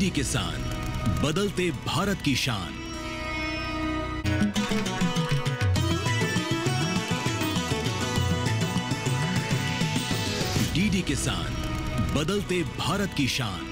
DD किसान, बदलते भारत की शान। डीडी किसान, बदलते भारत की शान।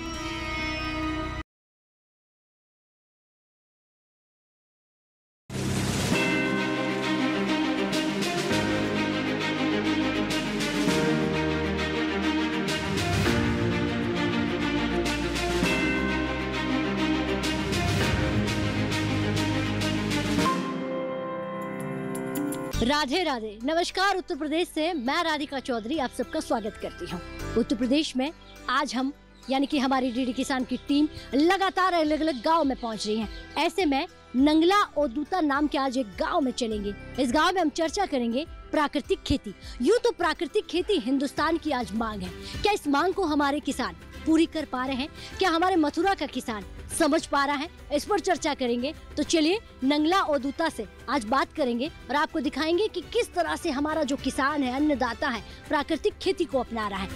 राधे राधे, नमस्कार। उत्तर प्रदेश से मैं राधिका चौधरी आप सबका स्वागत करती हूँ। उत्तर प्रदेश में आज हम यानी कि हमारी डीडी किसान की टीम लगातार अलग अलग गांव में पहुंच रही है। ऐसे में नंगला ओदूता नाम के आज एक गांव में चलेंगे। इस गांव में हम चर्चा करेंगे प्राकृतिक खेती। यूँ तो प्राकृतिक खेती हिंदुस्तान की आज मांग है। क्या इस मांग को हमारे किसान पूरी कर पा रहे हैं? क्या हमारे मथुरा का किसान समझ पा रहा है? इस पर चर्चा करेंगे। तो चलिए नंगला ओदूता से आज बात करेंगे और आपको दिखाएंगे कि किस तरह से हमारा जो किसान है, अन्नदाता है, प्राकृतिक खेती को अपना रहा है।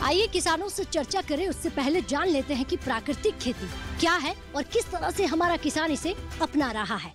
आइए किसानों से चर्चा करें। उससे पहले जान लेते हैं कि प्राकृतिक खेती क्या है और किस तरह से हमारा किसान इसे अपना रहा है।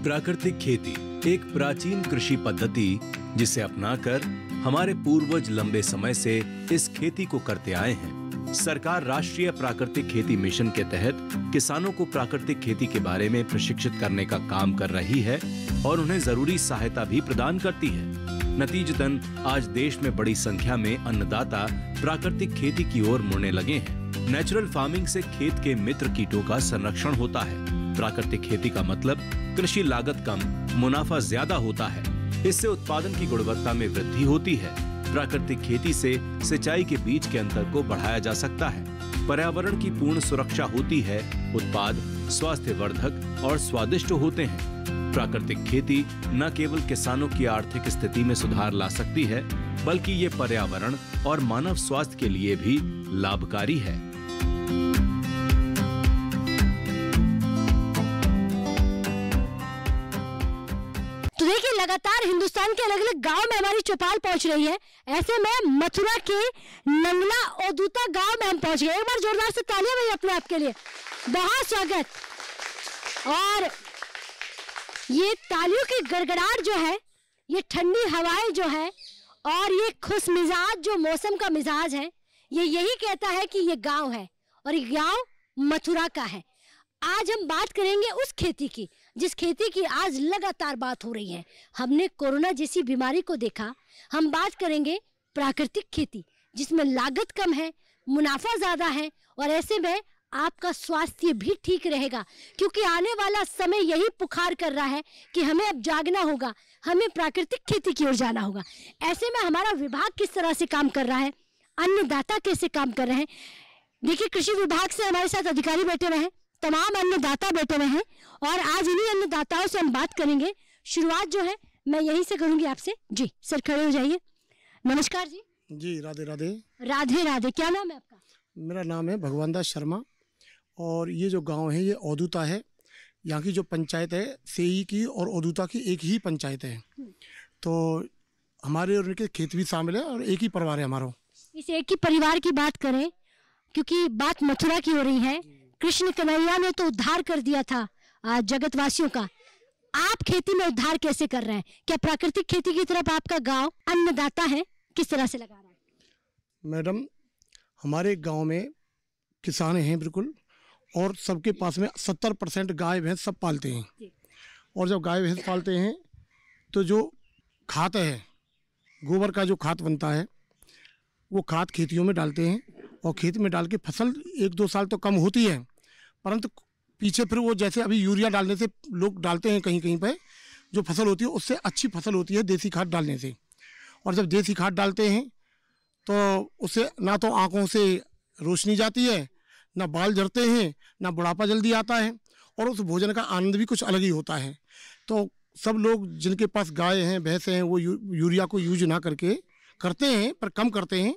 प्राकृतिक खेती एक प्राचीन कृषि पद्धति जिसे अपनाकर हमारे पूर्वज लंबे समय से इस खेती को करते आए हैं। सरकार राष्ट्रीय प्राकृतिक खेती मिशन के तहत किसानों को प्राकृतिक खेती के बारे में प्रशिक्षित करने का काम कर रही है और उन्हें जरूरी सहायता भी प्रदान करती है। नतीजतन आज देश में बड़ी संख्या में अन्नदाता प्राकृतिक खेती की ओर मुड़ने लगे हैं। नेचुरल फार्मिंग से खेत के मित्र कीटों का संरक्षण होता है। प्राकृतिक खेती का मतलब कृषि लागत कम, मुनाफा ज्यादा होता है। इससे उत्पादन की गुणवत्ता में वृद्धि होती है। प्राकृतिक खेती से सिंचाई के बीच के अंतर को बढ़ाया जा सकता है। पर्यावरण की पूर्ण सुरक्षा होती है। उत्पाद स्वास्थ्यवर्धक और स्वादिष्ट होते हैं। प्राकृतिक खेती न केवल किसानों की आर्थिक स्थिति में सुधार ला सकती है, बल्कि ये पर्यावरण और मानव स्वास्थ्य के लिए भी लाभकारी है। तो देखिए लगातार हिंदुस्तान के अलग अलग गांव में हमारी चौपाल पहुंच रही है। ऐसे में मथुरा के नंगला ओदूता गांव में हम पहुंच गए। एक बार जोरदार से तालियां भाई अपने आप के लिए, बहुत स्वागत। और ये तालियों की गड़गड़ाहट जो है, ये ठंडी हवाएं जो है और ये खुश मिजाज जो मौसम का मिजाज है, ये यही कहता है कि ये गांव है और ये गांव मथुरा का है। आज हम बात करेंगे उस खेती की जिस खेती की आज लगातार बात हो रही है। हमने कोरोना जैसी बीमारी को देखा। हम बात करेंगे प्राकृतिक खेती जिसमें लागत कम है, मुनाफा ज्यादा है और ऐसे में आपका स्वास्थ्य भी ठीक रहेगा, क्योंकि आने वाला समय यही पुकार कर रहा है कि हमें अब जागना होगा, हमें प्राकृतिक खेती की ओर जाना होगा। ऐसे में हमारा विभाग किस तरह से काम कर रहा है, अन्नदाता कैसे काम कर रहे हैं। देखिए कृषि विभाग से हमारे साथ अधिकारी बैठे हुए हैं, तमाम अन्नदाता बैठे हुए हैं और आज इन्हीं अन्नदाताओं से हम बात करेंगे। शुरुआत जो है मैं यहीं से करूंगी आपसे। जी सर खड़े हो जाइए। नमस्कार जी। जी राधे राधे। राधे राधे। क्या नाम है आपका? मेरा नाम है भगवान दास शर्मा और ये जो गांव है ये ओदूता है। यहाँ की जो पंचायत है सेई की और ओदूता की एक ही पंचायत है। तो हमारे और उनके खेत भी शामिल है और एक ही परिवार है हमारा। इस एक ही परिवार की बात करें, क्योंकि बात मथुरा की हो रही है। कृष्ण कन्हैया ने तो उद्धार कर दिया था जगतवासियों का। आप खेती में उद्धार कैसे कर रहे हैं? क्या प्राकृतिक खेती की तरफ आपका गांव अन्नदाता है, किस तरह से लगा रहा है? मैडम हमारे गांव में किसान हैं बिल्कुल, और सबके पास में 70% गाय भैंस सब पालते हैं। और जब गाय भैंस पालते हैं तो जो खाद है, गोबर का जो खाद बनता है, वो खाद खेतियों में डालते हैं और खेत में डाल के फसल 1-2 साल तो कम होती है, परंतु पीछे फिर वो जैसे अभी यूरिया डालने से लोग डालते हैं कहीं कहीं पे, जो फसल होती है उससे अच्छी फसल होती है देसी खाद डालने से। और जब देसी खाद डालते हैं तो उससे ना तो आँखों से रोशनी जाती है, ना बाल झड़ते हैं, ना बुढ़ापा जल्दी आता है और उस भोजन का आनंद भी कुछ अलग ही होता है। तो सब लोग जिनके पास गाय हैं भैंस हैं वो यूरिया को यूज ना करके करते हैं, पर कम करते हैं,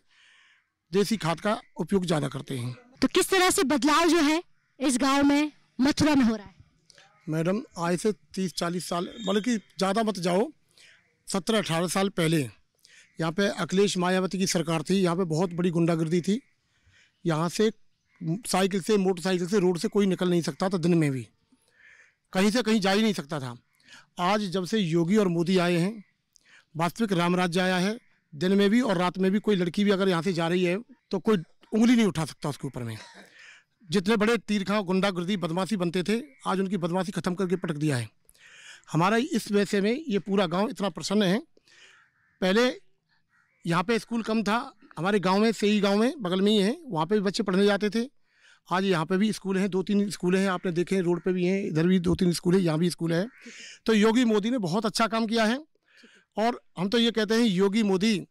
देसी खाद का उपयोग ज़्यादा करते हैं। तो किस तरह से बदलाव जो है इस गांव में मथुरा में हो रहा है? मैडम आज से 30-40 साल, बल्कि ज़्यादा मत जाओ, 17-18 साल पहले यहाँ पे अखिलेश मायावती की सरकार थी। यहाँ पे बहुत बड़ी गुंडागर्दी थी। यहाँ से साइकिल से, मोटरसाइकिल से, रोड से कोई निकल नहीं सकता था। दिन में भी कहीं से कहीं जा ही नहीं सकता था। आज जब से योगी और मोदी आए हैं, वास्तविक राम राज्य आया है। दिन में भी और रात में भी कोई लड़की भी अगर यहाँ से जा रही है तो कोई उंगली नहीं उठा सकता उसके ऊपर में। जितने बड़े तीरखा गुंडागर्दी बदमाशी बनते थे, आज उनकी बदमाशी ख़त्म करके पटक दिया है। हमारा इस वजह में ये पूरा गांव इतना प्रसन्न है। पहले यहाँ पे स्कूल कम था। हमारे गांव में, सेई गांव में बगल में ही है, वहाँ पे भी बच्चे पढ़ने जाते थे। आज यहाँ पे भी स्कूल हैं, 2-3 स्कूल हैं। आपने देखे रोड पे भी हैं, इधर भी 2-3 स्कूल है, यहाँ भी स्कूल है। तो योगी मोदी ने बहुत अच्छा काम किया है। और हम तो ये कहते हैं, योगी मोदी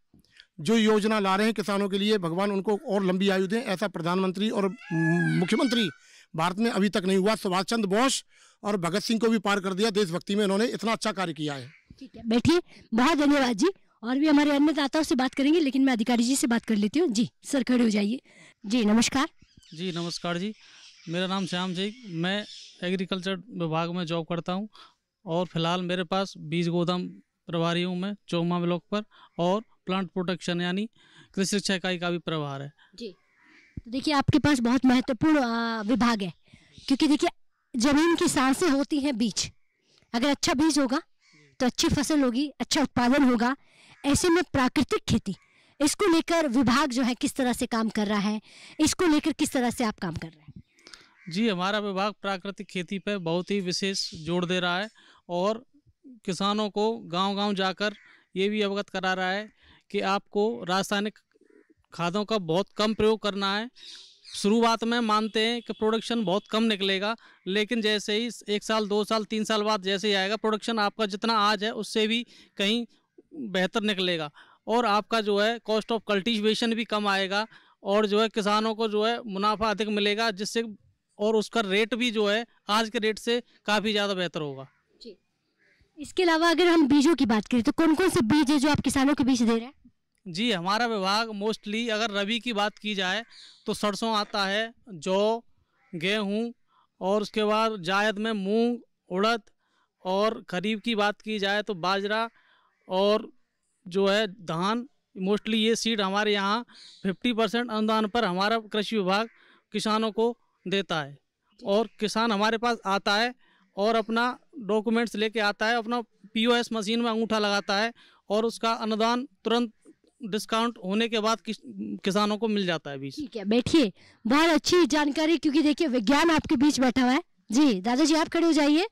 जो योजना ला रहे हैं किसानों के लिए, भगवान उनको और लंबी आयु दें। ऐसा प्रधानमंत्री और मुख्यमंत्री भारत में अभी तक नहीं हुआ। सुभाष चंद्र बोस और भगत सिंह को भी पार कर दिया देशभक्ति में। इन्होंने इतना अच्छा कार्य किया है। ठीक है, बैठिए। बहुत धन्यवाद जी। और भी हमारे अन्नदाताओं से बात करेंगे, लेकिन मैं अधिकारी जी से बात कर लेती हूँ। जी सर, खड़े हो जाइए। जी नमस्कार। जी नमस्कार जी, मेरा नाम श्याम जी, मैं एग्रीकल्चर विभाग में जॉब करता हूँ। और फिलहाल मेरे पास बीज गोदाम प्रभारी हूँ मैं चौमा ब्लॉक पर, और प्लांट प्रोटेक्शन यानी कृषि शिक्षा इकाई का भी प्रभार है जी। तो देखिए, आपके पास बहुत महत्वपूर्ण विभाग है, क्योंकि देखिए जमीन की सांसें होती हैं बीज। अगर अच्छा बीज होगा तो अच्छी फसल होगी, अच्छा उत्पादन होगा। ऐसे में प्राकृतिक खेती, इसको लेकर विभाग जो है किस तरह से काम कर रहा है, इसको लेकर किस तरह से आप काम कर रहे हैं? जी, हमारा विभाग प्राकृतिक खेती पर बहुत ही विशेष जोर दे रहा है और किसानों को गांव-गांव जाकर ये भी अवगत करा रहा है कि आपको रासायनिक खादों का बहुत कम प्रयोग करना है। शुरुआत में मानते हैं कि प्रोडक्शन बहुत कम निकलेगा, लेकिन जैसे ही 1 साल 2 साल 3 साल बाद जैसे ही आएगा, प्रोडक्शन आपका जितना आज है उससे भी कहीं बेहतर निकलेगा। और आपका जो है कॉस्ट ऑफ कल्टीवेशन भी कम आएगा, और जो है किसानों को जो है मुनाफा अधिक मिलेगा, जिससे और उसका रेट भी जो है आज के रेट से काफ़ी ज़्यादा बेहतर होगा। इसके अलावा अगर हम बीजों की बात करें तो कौन कौन से बीज है जो आप किसानों के बीच दे रहे हैं? जी, हमारा विभाग मोस्टली अगर रबी की बात की जाए तो सरसों आता है, जौ, गेहूं, और उसके बाद जायद में मूंग, उड़द, और खरीफ की बात की जाए तो बाजरा और जो है धान। मोस्टली ये सीड हमारे यहाँ 50% अनुदान पर हमारा कृषि विभाग किसानों को देता है। और किसान हमारे पास आता है और अपना डॉक्यूमेंट्स लेके आता है, अपना POS मशीन में अंगूठा लगाता है, और उसका अनुदान तुरंत डिस्काउंट होने के बाद किसानों को मिल जाता है बीज। ठीक है, बैठिए। बहुत अच्छी जानकारी, क्योंकि देखिए विज्ञान आपके बीच बैठा हुआ है। जी दादाजी, आप खड़े हो जाइए।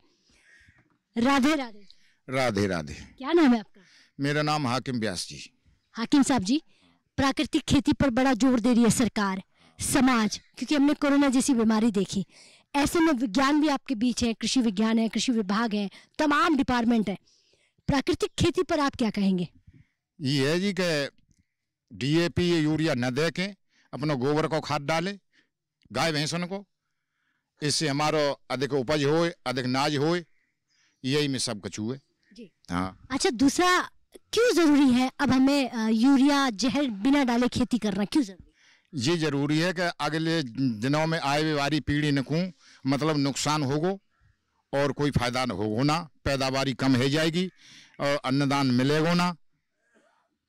राधे राधे। राधे राधे। क्या नाम है आपका? मेरा नाम हाकिम व्यास जी। हाकिम साहब जी, प्राकृतिक खेती पर बड़ा जोर दे रही है सरकार, समाज, क्योंकि हमने कोरोना जैसी बीमारी देखी। ऐसे में विज्ञान भी आपके बीच है, कृषि विज्ञान है, कृषि विभाग है, तमाम डिपार्टमेंट है। प्राकृतिक खेती पर आप क्या कहेंगे? ये है जी कि DAP यूरिया न दे के अपना गोबर को खाद डाले गाय भैंसन को, इससे हमारा अधिक उपज हो, अधिक नाज हो, यही में सब कुछ हुए। हाँ। अच्छा, दूसरा क्यों जरूरी है अब हमें यूरिया जहर बिना डाले खेती करना, क्यों जरूरी? ये जरूरी है कि अगले दिनों में आए वाली पीढ़ी को मतलब नुकसान होगो और कोई फायदा न होगो ना, पैदावारी कम हो जाएगी और अन्नदान मिलेगो ना,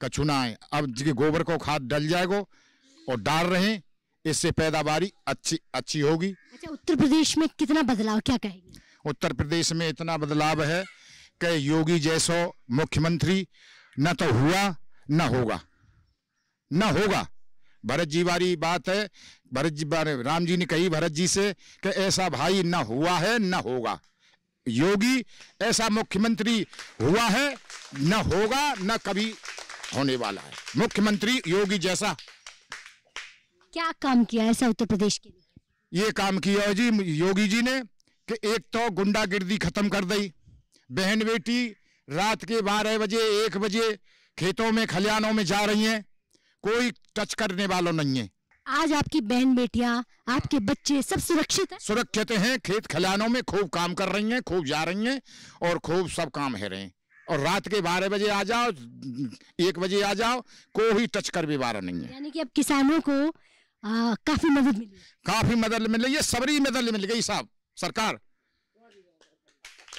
कछु ना है। अब जी गोबर को खाद डल जाएगो और डाल रहे हैं, इससे पैदावारी अच्छी होगी। अच्छा, उत्तर प्रदेश में कितना बदलाव, क्या कहेंगे? उत्तर प्रदेश में इतना बदलाव है कि योगी जैसो मुख्यमंत्री न तो हुआ न होगा, न होगा। भरत जी वाली बात है, भरत जी राम जी ने कही भरत जी से कि ऐसा भाई न हुआ है न होगा। योगी ऐसा मुख्यमंत्री हुआ है, न होगा, न कभी होने वाला है मुख्यमंत्री योगी जैसा। क्या काम किया ऐसा उत्तर प्रदेश के लिए? ये काम किया है जी योगी जी ने कि एक तो गुंडागिर्दी खत्म कर दी। बहन बेटी रात के 12 बजे 1 बजे खेतों में खलिहानों में जा रही हैं, कोई टच करने वाला नहीं है। आज आपकी बहन बेटियां, आपके बच्चे सब सुरक्षित हैं? सुरक्षित हैं, खेत खलिहानों में खूब काम कर रही हैं, खूब जा रही हैं और खूब सब काम है रहे हैं। और रात के 12 बजे आ जाओ, 1 बजे आ जाओ, कोई टच कर भी वाला नहीं है। यानी कि अब किसानों को काफी मदद मिली, काफी मदद मिल रही है, सबरी मदद मिल गई साहब, सरकार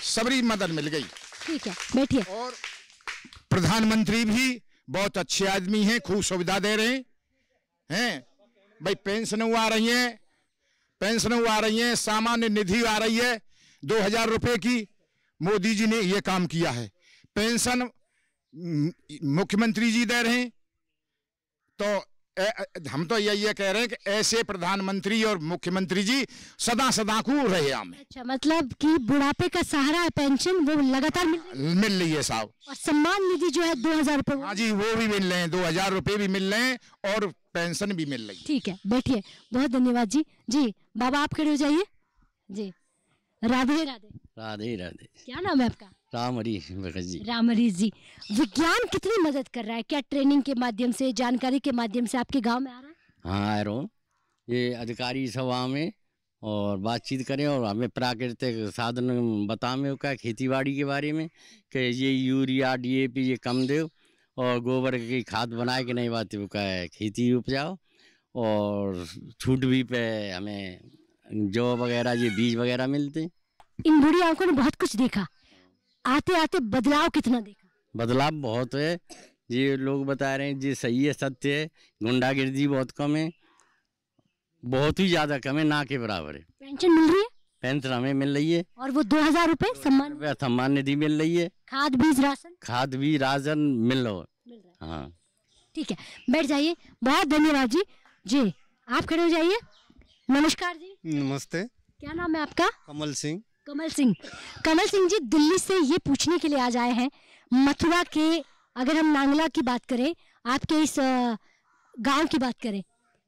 सबरी मदद मिल गई। ठीक है, बैठिए। और प्रधानमंत्री भी बहुत अच्छे आदमी हैं, खूब सुविधा दे रहे हैं। भाई पेंशन आ रही है, पेंशन आ रही है, सामान्य निधि आ रही है 2000 रुपए की। मोदी जी ने ये काम किया है। पेंशन मुख्यमंत्री जी दे रहे हैं। तो हम तो ये कह रहे हैं कि ऐसे प्रधानमंत्री और मुख्यमंत्री जी सदा सदा को रहे हमें। अच्छा, मतलब कि बुढ़ापे का सहारा है पेंशन, वो लगातार मिल रही है साहब। और सम्मान निधि जो है 2000 रुपए, हाँ जी, वो भी मिल रहे हैं, 2000 रुपए भी मिल रहे हैं और पेंशन भी मिल रही है। ठीक है, बैठिए। बहुत धन्यवाद जी। जी बाबा आप खड़े हो जाइए जी। राधे राधे। राधे राधे। क्या नाम है आपका? राम हरीश भगत जी। राम हरीश जी, विज्ञान कितनी मदद कर रहा है? क्या ट्रेनिंग के माध्यम से, जानकारी के माध्यम से आपके गांव में आ रहा है? हाँ, आ रहा हूँ। ये अधिकारी सभा में और बातचीत करें और हमें प्राकृतिक साधन बताएं का खेती बाड़ी के बारे में कि ये यूरिया DAP ये कम दो और गोबर की खाद बनाए कि नहीं बात वो का खेती उपजाओ। और छूट भी पे हमें जौ वगैरह ये बीज वगैरह मिलते हैं। इन बूढ़ी आंखों ने बहुत कुछ देखा, आते आते बदलाव कितना देखा? बदलाव बहुत है, ये लोग बता रहे हैं जी सही है, सत्य है। गुंडागिर्दी बहुत कम है, बहुत ही ज्यादा कम है, ना के बराबर है। पेंशन मिल रही है? पेंशन हमें मिल रही है और वो 2000 रुपए सम्मान निधि मिल रही है। खाद बीज राशन? खाद भी राशन मिल रहा है। हाँ ठीक है, बैठ जाइए। बहुत धन्यवाद जी। जी आप खड़े हो जाइए। नमस्कार जी। नमस्ते। क्या नाम है आपका? कमल सिंह। कमल सिंह। कमल सिंह जी दिल्ली से ये पूछने के लिए आज आए हैं, मथुरा के, अगर हम नांगला की बात करें, आपके इस गांव की बात करें,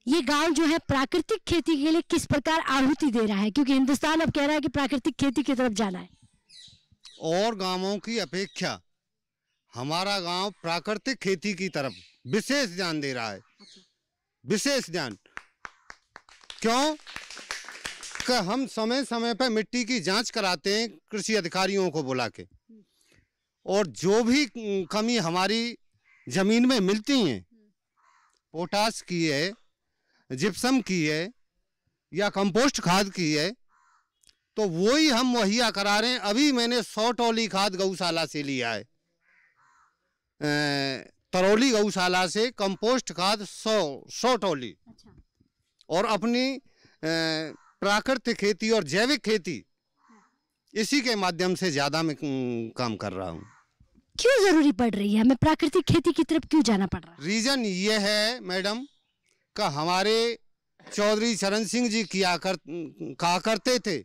ये गांव जो है प्राकृतिक खेती के लिए किस प्रकार आहुति दे रहा है? क्योंकि हिंदुस्तान अब कह रहा है कि प्राकृतिक खेती की तरफ जाना है। और गांवों की अपेक्षा हमारा गांव प्राकृतिक खेती की तरफ विशेष ध्यान दे रहा है। विशेष ध्यान क्यों? कि हम समय समय पर मिट्टी की जांच कराते हैं कृषि अधिकारियों को बुला के, और जो भी कमी हमारी जमीन में मिलती है, पोटास की है, जिप्सम की है या कंपोस्ट खाद की है, तो वो ही हम मुहैया करा रहे हैं। अभी मैंने 100 टोली खाद गौशाला से लिया है, तरौली गौशाला से कंपोस्ट खाद 100 टोली। और अपनी प्राकृतिक खेती और जैविक खेती इसी के माध्यम से ज्यादा मैं काम कर रहा हूँ। क्यों जरूरी पड़ रही है हमें प्राकृतिक खेती की तरफ, क्यों जाना पड़ रहा है? रीजन ये है मैडम का हमारे चौधरी चरण सिंह जी कहा करते थे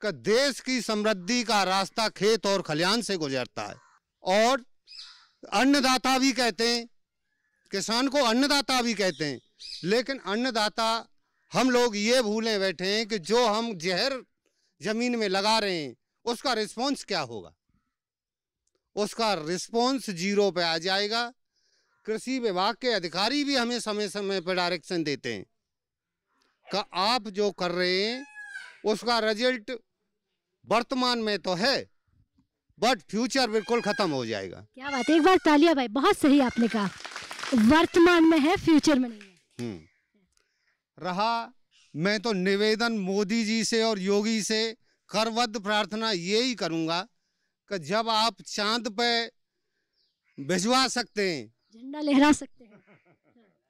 कि देश की समृद्धि का रास्ता खेत और खलिहान से गुजरता है। और अन्नदाता भी कहते हैं, किसान को अन्नदाता भी कहते हैं, लेकिन अन्नदाता हम लोग ये भूले बैठे हैं कि जो हम जहर जमीन में लगा रहे हैं उसका रिस्पॉन्स क्या होगा? उसका रिस्पॉन्स 0 पे आ जाएगा। कृषि विभाग के अधिकारी भी हमें समय समय पर डायरेक्शन देते हैं कि आप जो कर रहे हैं उसका रिजल्ट वर्तमान में तो है, बट फ्यूचर बिल्कुल खत्म हो जाएगा। क्या बात है, एक बार तालियां भाई, बहुत सही आपने कहा। वर्तमान में है, फ्यूचर में नहीं है। रहा, मैं तो निवेदन मोदी जी से और योगी से करबद्ध प्रार्थना यही करूंगा कि जब आप चांद पे भिजवा सकते हैं, झंडा लहरा सकते हैं,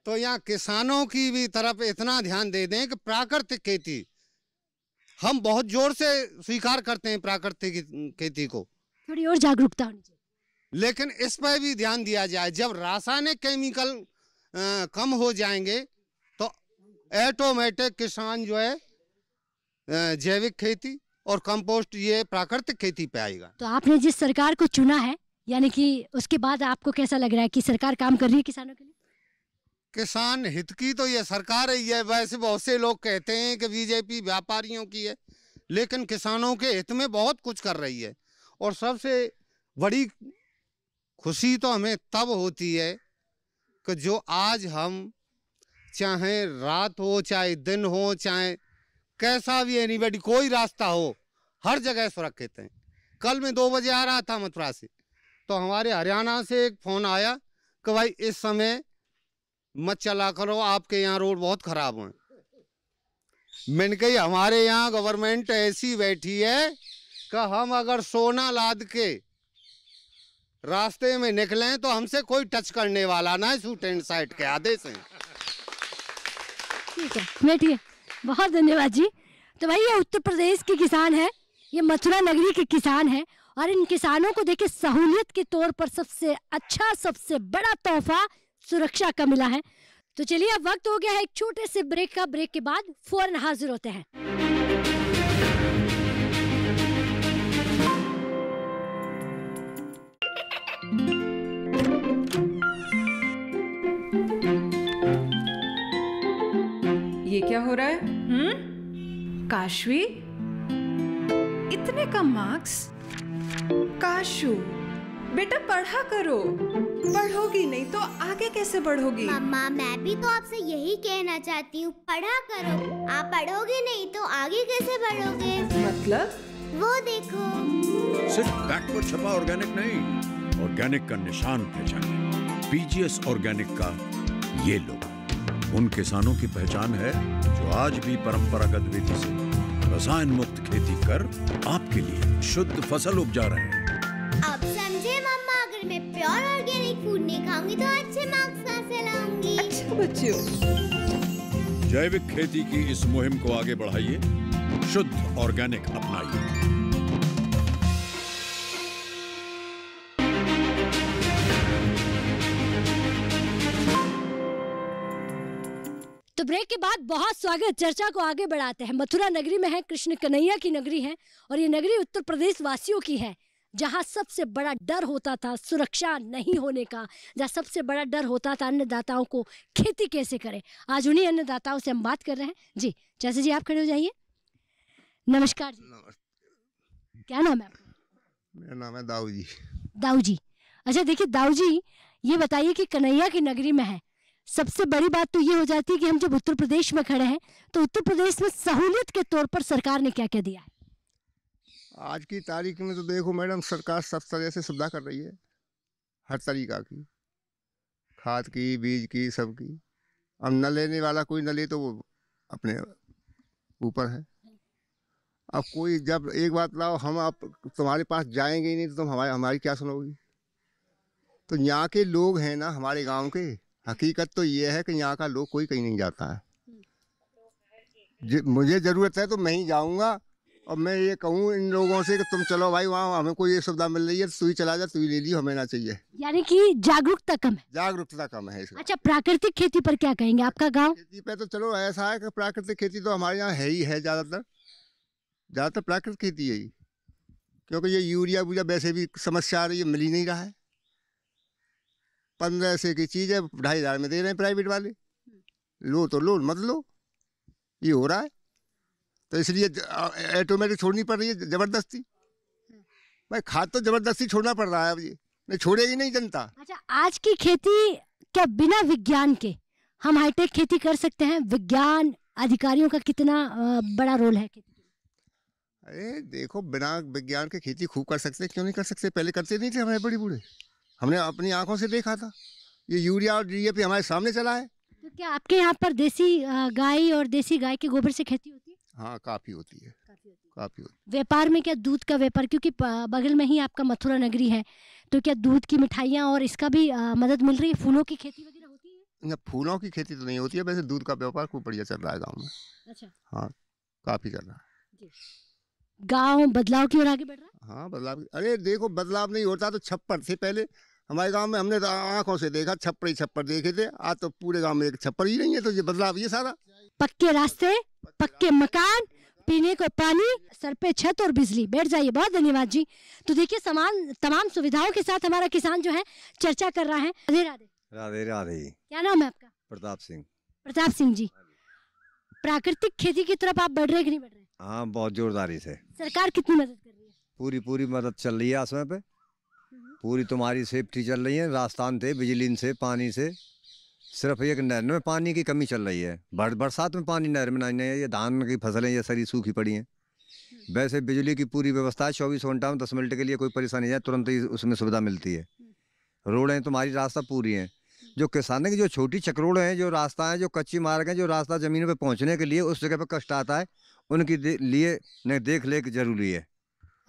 तो यहाँ किसानों की भी तरफ इतना ध्यान दे दें कि प्राकृतिक खेती, हम बहुत जोर से स्वीकार करते हैं प्राकृतिक खेती को, थोड़ी और जागरूकता होनी चाहिए, लेकिन इस पर भी ध्यान दिया जाए। जब रासायनिक केमिकल कम हो जाएंगे तो ऑटोमेटिक किसान जो है जैविक खेती और कंपोस्ट ये प्राकृतिक खेती पे आएगा। तो आपने जिस सरकार को चुना है, यानी कि उसके बाद आपको कैसा लग रहा है कि सरकार काम कर रही है किसानों के लिए? किसान हित की तो ये सरकार ही है। वैसे बहुत से लोग कहते हैं कि बीजेपी व्यापारियों की है, लेकिन किसानों के हित में बहुत कुछ कर रही है। और सबसे बड़ी खुशी तो हमें तब होती है कि जो आज हम, चाहे रात हो चाहे दिन हो चाहे कैसा भी एनीबॉडी कोई रास्ता हो, हर जगह सुरक्षित हैं। कल मैं 2 बजे आ रहा था मथुरा से, तो हमारे हरियाणा से एक फ़ोन आया कि भाई इस समय मत चला करो, आपके यहाँ रोड बहुत ख़राब हैं। मैंने कही हमारे यहाँ गवर्नमेंट ऐसी बैठी है कि हम अगर सोना लाद के रास्ते में निकलें तो हमसे कोई टच करने वाला ना है, शूट एंड साइट के आदेश हैं। ठीक है, बैठिए। बहुत धन्यवाद जी। तो भाई ये उत्तर प्रदेश के किसान हैं, ये मथुरा नगरी के किसान हैं, और इन किसानों को देखिए सहूलियत के तौर पर सबसे अच्छा, सबसे बड़ा तोहफा सुरक्षा का मिला है। तो चलिए अब वक्त हो गया है एक छोटे से ब्रेक का। ब्रेक के बाद फौरन हाजिर होते हैं। ये क्या हो रहा है? काशवी, इतने कम मार्क्स? काशू बेटा पढ़ा करो, पढ़ोगी नहीं तो आगे कैसे बढ़ोगी? मम्मा मैं भी तो आपसे यही कहना चाहती हूँ, पढ़ा करो। आप पढ़ोगे नहीं तो आगे कैसे बढ़ोगे? मतलब? वो देखो। सिर्फ बैक पर छपा ऑर्गेनिक नहीं, ऑर्गेनिक का निशान पहचानिए। पीजीएस ऑर्गेनिक का ये लोग उन किसानों की पहचान है जो आज भी परंपरागत विधि से रसायन मुक्त खेती कर आपके लिए शुद्ध फसल उपजा रहे हैं। अब समझे मम्मा, अगर मैं प्योर ऑर्गेनिक फूड नहीं खाऊंगी तो अच्छे मार्क्स कहाँ से लाऊंगी? अच्छा बच्चों, जैविक खेती की इस मुहिम को आगे बढ़ाइए, शुद्ध ऑर्गेनिक अपनाइए। तो ब्रेक के बाद बहुत स्वागत। चर्चा को आगे बढ़ाते हैं। मथुरा नगरी में है, कृष्ण कन्हैया की नगरी है, और ये नगरी उत्तर प्रदेश वासियों की है, जहाँ सबसे बड़ा डर होता था सुरक्षा नहीं होने का, जहाँ सबसे बड़ा डर होता था अन्नदाताओं को खेती कैसे करें। आज उन्हीं अन्नदाताओं से हम बात कर रहे हैं। जी चाचा जी आप खड़े हो जाइए। नमस्कार जी। नमस्ते। क्या नाम है आपका? मेरा नाम है दाऊ जी। दाऊ जी, अच्छा देखिए दाऊ जी, ये बताइए कि कन्हैया की नगरी में है, सबसे बड़ी बात तो ये हो जाती है कि हम जब उत्तर प्रदेश में खड़े हैं तो उत्तर प्रदेश में सहूलियत के तौर पर सरकार ने क्या क्या दिया है? आज की तारीख में तो देखो मैडम, सरकार सब तरह से सुविधा कर रही है, हर तरीका की, खाद की, बीज की, सब की। अब न लेने वाला कोई न ले तो वो अपने ऊपर है। अब कोई जब एक बात लाओ, हम आप तुम्हारे पास जाएंगे ही नहीं तो तुम हमारी क्या सुनोगी? तो यहाँ के लोग हैं ना हमारे गांव के, हकीकत तो ये है कि यहाँ का लोग कोई कहीं नहीं जाता है। मुझे ज़रूरत है तो मैं ही जाऊँगा, और मैं ये कहूँ इन लोगों से कि तुम चलो भाई, वहाँ हमें कोई ये सुविधा मिल रही है, तू ही चला जा, तू ही ले ली, हमें ना चाहिए। यानी कि जागरूकता कम है। जागरूकता कम है इसका। अच्छा प्राकृतिक खेती पर क्या कहेंगे? आपका गांव खेती पे तो चलो ऐसा है कि प्राकृतिक खेती तो हमारे यहाँ है ही है, ज़्यादातर प्राकृतिक खेती है, क्योंकि ये यूरिया वूरिया वैसे भी समस्या आ रही है, मिल ही नहीं रहा है। 1500 की चीज़ है 2500 में दे रहे हैं प्राइवेट वाले, लो तो लो, मत लो, ये हो रहा है। तो इसलिए ऑटोमेटिक छोड़नी पड़ रही है जबरदस्ती। भाई खाद तो जबरदस्ती छोड़ना पड़ रहा है, अब ये नहीं छोड़ेगी नहीं जनता। अच्छा आज की खेती क्या बिना विज्ञान के हम हाईटेक खेती कर सकते हैं? विज्ञान अधिकारियों का कितना बड़ा रोल है खेती? अरे देखो, बिना विज्ञान के खेती खूब कर सकते, क्यों नहीं कर सकते? पहले करते नहीं थे हमारे बड़े बूढ़े, हमने अपनी आंखों से देखा था। ये यूरिया और डीएपी हमारे सामने चला है। तो क्या आपके यहाँ पर देसी गाय और देसी गाय के गोबर से खेती होती है? हाँ काफ़ी होती है, काफ़ी होती है। व्यापार में क्या दूध का व्यापार, क्योंकि बगल में ही आपका मथुरा नगरी है, तो क्या दूध की मिठाइयाँ और इसका भी मदद मिल रही है? फूलों की खेती वगैरह होती है? ना, फूलों की खेती तो नहीं होती है, वैसे दूध का व्यापार खूब बढ़िया चल रहा है गाँव में। अच्छा हाँ काफ़ी चल रहा है। गाँव बदलाव की ओर आगे बढ़ रहा है? हाँ बदलाव, अरे देखो बदलाव नहीं होता तो छप्पर थे पहले हमारे गांव में, हमने तो आंखों से देखा, छप्पर देखे थे। आज तो पूरे गांव में एक छप्पर ही नहीं है, तो ये बदलाव ये सारा। पक्के रास्ते, पक्के मकान, पीने को पानी, सर पे छत और बिजली। बैठ जाइए। बहुत धन्यवाद जी। तो देखिए तमाम सुविधाओं के साथ हमारा किसान जो है चर्चा कर रहा है। राधे राधे। राधे राधे। क्या नाम है आपका? प्रताप सिंह। प्रताप सिंह जी, प्राकृतिक खेती की तरफ आप बढ़ रहे कि नहीं बढ़ रहे? हाँ बहुत जोरदारी से। सरकार कितनी मदद कर रही है? पूरी मदद चल रही है समय पे, पूरी तुम्हारी सेफ्टी चल रही है, राजस्थान से, बिजली से, पानी से। सिर्फ एक नहर में पानी की कमी चल रही है, बरसात में पानी नहर में नहीं है। ये धान की फसलें ये सारी सूखी पड़ी हैं। वैसे बिजली की पूरी व्यवस्था है, 24 घंटा में 10 मिनट के लिए कोई परेशानी है, तुरंत ही उसमें सुविधा मिलती है। रोडें तुम्हारी रास्ता पूरी हैं। जो किसानों की जो छोटी चक्रोड़ें हैं, जो रास्ता है, जो कच्ची मार्ग है, जो रास्ता ज़मीन पे पहुंचने के लिए उस जगह पे कष्ट आता है, उनकी लिए देख रेख जरूरी है।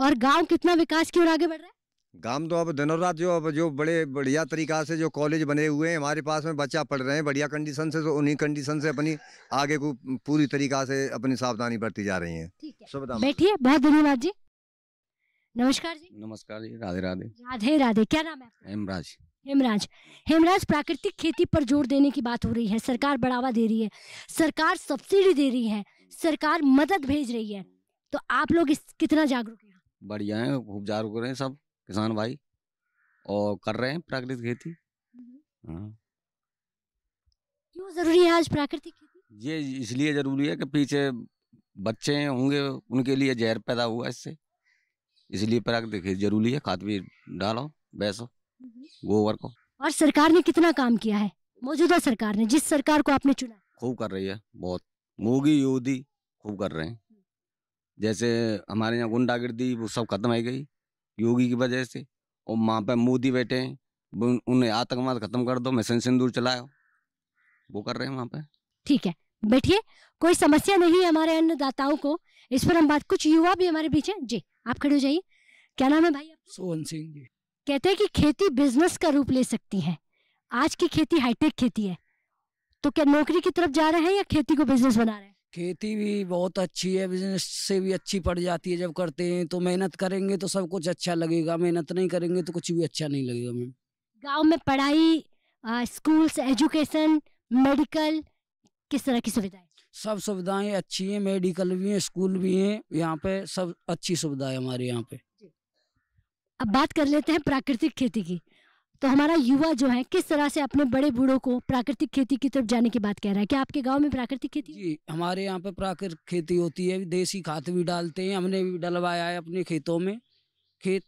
और गांव कितना विकास की ओर आगे बढ़ रहा है? काम तो अब दिनों रात जो बड़े बढ़िया तरीका से जो कॉलेज बने हुए हैं हमारे पास में, बच्चा पढ़ रहे हैं बढ़िया कंडीशन से, तो उन्हीं कंडीशन से अपनी आगे को पूरी तरीका से अपनी सावधानी बरती जा रही हैं। ठीक है, बैठिए। बहुत धन्यवाद जी। नमस्कार जी। नमस्कार जी, राधे राधे। राधे राधे। क्या नाम है आपका? हेमराज। हेमराज। हेमराज, प्राकृतिक खेती पर जोर देने की बात हो रही है, सरकार बढ़ावा दे रही है, सरकार सब्सिडी दे रही है, सरकार मदद भेज रही है, तो आप लोग इस कितना जागरूक हैं? बढ़िया है, खूब जागरूक हैं सब किसान भाई और कर रहे हैं प्राकृतिक खेती। हाँ। क्यों जरूरी है आज प्राकृतिक खेती? ये इसलिए जरूरी है कि पीछे बच्चे होंगे उनके लिए जहर पैदा हुआ इससे, इसलिए प्राकृतिक खेती जरूरी है। खाद भी डालो, बैसो गोबर को। और सरकार ने कितना काम किया है, मौजूदा सरकार ने, जिस सरकार को आपने चुना? खूब कर रही है, बहुत। मोदी योगी खूब कर रहे हैं। जैसे हमारे यहाँ गुंडागर्दी वो सब खत्म हो गई योगी की वजह से, और वहाँ पे मोदी बैठे हैं, उन्हें आतंकवाद खत्म कर दो, मिशन सिंदूर चलाओ, वो कर रहे हैं वहाँ पे। ठीक है, बैठिए। कोई समस्या नहीं है हमारे अन्नदाताओं को, इस पर हम बात। कुछ युवा भी हमारे बीच हैं जी, आप खड़े हो जाइए। क्या नाम है भाई आपका? सोहन सिंह जी। कहते हैं कि खेती बिजनेस का रूप ले सकती है। आज की खेती हाईटेक खेती है, तो क्या नौकरी की तरफ जा रहे हैं या खेती को बिजनेस बना रहे हैं? खेती भी बहुत अच्छी है, बिजनेस से भी अच्छी पड़ जाती है। जब करते हैं तो मेहनत करेंगे तो सब कुछ अच्छा लगेगा, मेहनत नहीं करेंगे तो कुछ भी अच्छा नहीं लगेगा। मैम, गांव में पढ़ाई, स्कूल्स, एजुकेशन, मेडिकल, किस तरह की सुविधाएं? सब सुविधाएं अच्छी हैं, मेडिकल भी है, स्कूल भी है, यहाँ पे सब अच्छी सुविधा है हमारे यहाँ पे। अब बात कर लेते हैं प्राकृतिक खेती की। तो हमारा युवा जो है किस तरह से अपने बड़े बूढ़ों को प्राकृतिक खेती की तरफ जाने की बात कह रहा है। क्या आपके गांव में प्राकृतिक खेती? जी, हमारे यहाँ पे प्राकृतिक खेती होती है, देसी खाद भी डालते हैं, हमने भी डलवाया है अपने खेतों में। खेत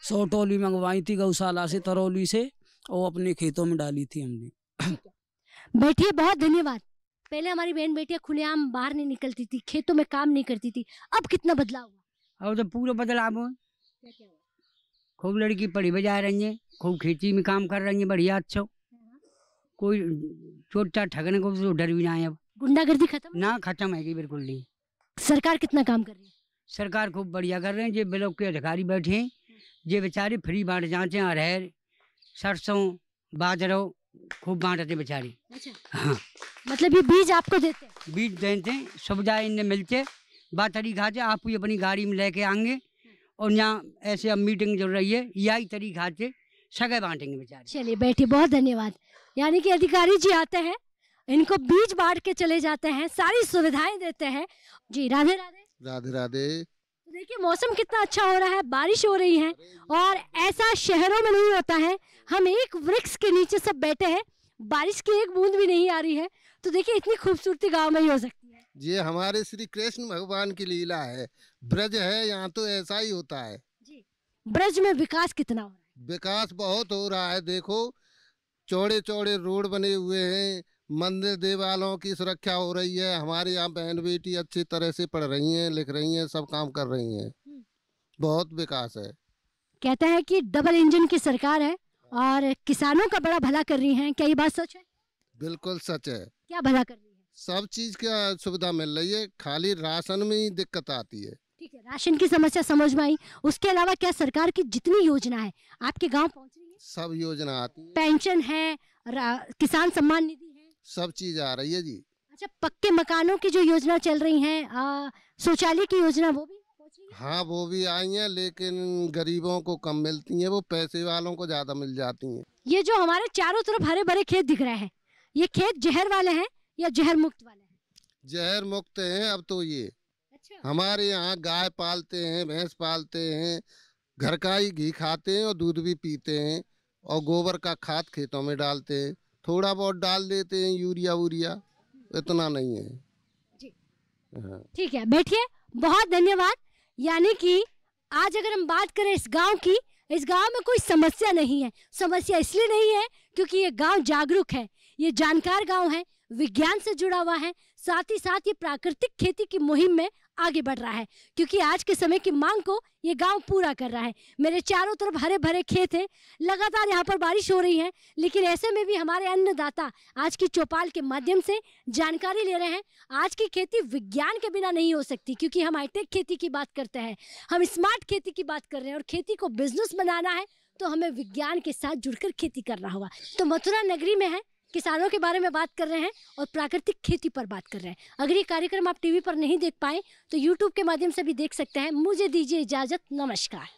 100 टोली मंगवाई थी गौशाला से, तरौली से, और अपने खेतों में डाली थी हमने। बैठिए, बहुत धन्यवाद। पहले हमारी बहन बेटियां खुलेआम बाहर नहीं निकलती थी, खेतों में काम नहीं करती थी, अब कितना बदलाव हुआ? अब तो पूरा बदलाव हुआ। खूब लड़की पढ़ी बजा रही है, खूब खेती में काम कर रही है, बढ़िया। अच्छा, कोई चोट चाट ठगने को तो डर भी ना है। अब गुंडागर्दी खत्म ना, खत्म है बिल्कुल नहीं। सरकार कितना काम कर रही है? सरकार खूब बढ़िया कर रहे हैं। जो ब्लॉक के अधिकारी बैठे हैं, ये बेचारे फ्री बांट जाते हैं, अरहर, सरसों, बाजरा खूब बांटते बेचारे। अच्छा। हाँ, मतलब ये बीज आपको देते हैं? बीज देते हैं, सुविधा इन्हें मिलते। बात तरीका से आप ही अपनी गाड़ी में लेके आएंगे, और यहाँ ऐसे अब मीटिंग चल रही है, यही तरीका से सगे बांटेंगे बेचारे। चलिए बैठिए, बहुत धन्यवाद। यानी कि अधिकारी जी आते हैं, इनको बीज बांट के चले जाते हैं, सारी सुविधाएं देते हैं जी। राधे राधे। राधे राधे। तो देखिए मौसम कितना अच्छा हो रहा है, बारिश हो रही है, और ऐसा शहरों में नहीं होता है। हम एक वृक्ष के नीचे सब बैठे हैं, बारिश की एक बूंद भी नहीं आ रही है, तो देखिए इतनी खूबसूरती गाँव में ही हो सकती है। ये हमारे श्री कृष्ण भगवान की लीला है, ब्रज है, यहाँ तो ऐसा ही होता है जी। ब्रज में विकास कितना हो रहा है? विकास बहुत हो रहा है। देखो चौड़े चौड़े रोड बने हुए हैं, मंदिर देवालयों की सुरक्षा हो रही है, हमारे यहाँ बहन बेटी अच्छी तरह से पढ़ रही हैं, लिख रही हैं, सब काम कर रही हैं, बहुत विकास है। कहते हैं कि डबल इंजन की सरकार है और किसानों का बड़ा भला कर रही है, क्या ये बात सच है? बिल्कुल सच है। क्या भला कर रही है? सब चीज की सुविधा मिल रही है, खाली राशन में ही दिक्कत आती है। ठीक है, राशन की समस्या समझ में आई। उसके अलावा क्या सरकार की जितनी योजना है आपके गांव पहुंच रही है? सब योजना आती है, पेंशन है, किसान सम्मान निधि है, सब चीज आ रही है जी। अच्छा, पक्के मकानों की जो योजना चल रही है, शौचालय की योजना, वो भी पहुंच रही है? हाँ, वो भी आई है, लेकिन गरीबों को कम मिलती है, वो पैसे वालों को ज्यादा मिल जाती है। ये जो हमारे चारों तरफ हरे भरे खेत दिख रहे हैं, ये खेत जहर वाले हैं या जहर मुक्त वाले हैं? जहर मुक्त हैं अब तो ये। अच्छा। हमारे यहाँ गाय पालते हैं, भैंस पालते हैं, घर का ही घी खाते हैं और दूध भी पीते हैं, और गोबर का खाद खेतों में डालते हैं, थोड़ा बहुत डाल देते हैं यूरिया वूरिया, इतना नहीं है जी। हाँ। ठीक है, बैठिए, बहुत धन्यवाद। यानी कि आज अगर हम बात करें इस गांव की, इस गांव में कोई समस्या नहीं है। समस्या इसलिए नहीं है क्योंकि ये गांव जागरूक है, ये जानकार गांव है, विज्ञान से जुड़ा हुआ है, साथ ही साथ ये प्राकृतिक खेती की मुहिम में आगे बढ़ रहा है, क्योंकि आज के समय की मांग को ये गांव पूरा कर रहा है। मेरे चारों तरफ हरे भरे खेत हैं, लगातार यहाँ पर बारिश हो रही है, लेकिन ऐसे में भी हमारे अन्नदाता आज की चौपाल के माध्यम से जानकारी ले रहे हैं। आज की खेती विज्ञान के बिना नहीं हो सकती, क्योंकि हम हाईटेक खेती की बात करते हैं, हम स्मार्ट खेती की बात कर रहे हैं, और खेती को बिजनेस बनाना है तो हमें विज्ञान के साथ जुड़कर खेती करना होगा। तो मथुरा नगरी में है, किसानों के बारे में बात कर रहे हैं और प्राकृतिक खेती पर बात कर रहे हैं। अगर ये कार्यक्रम आप टीवी पर नहीं देख पाए तो यूट्यूब के माध्यम से भी देख सकते हैं। मुझे दीजिए इजाजत, नमस्कार।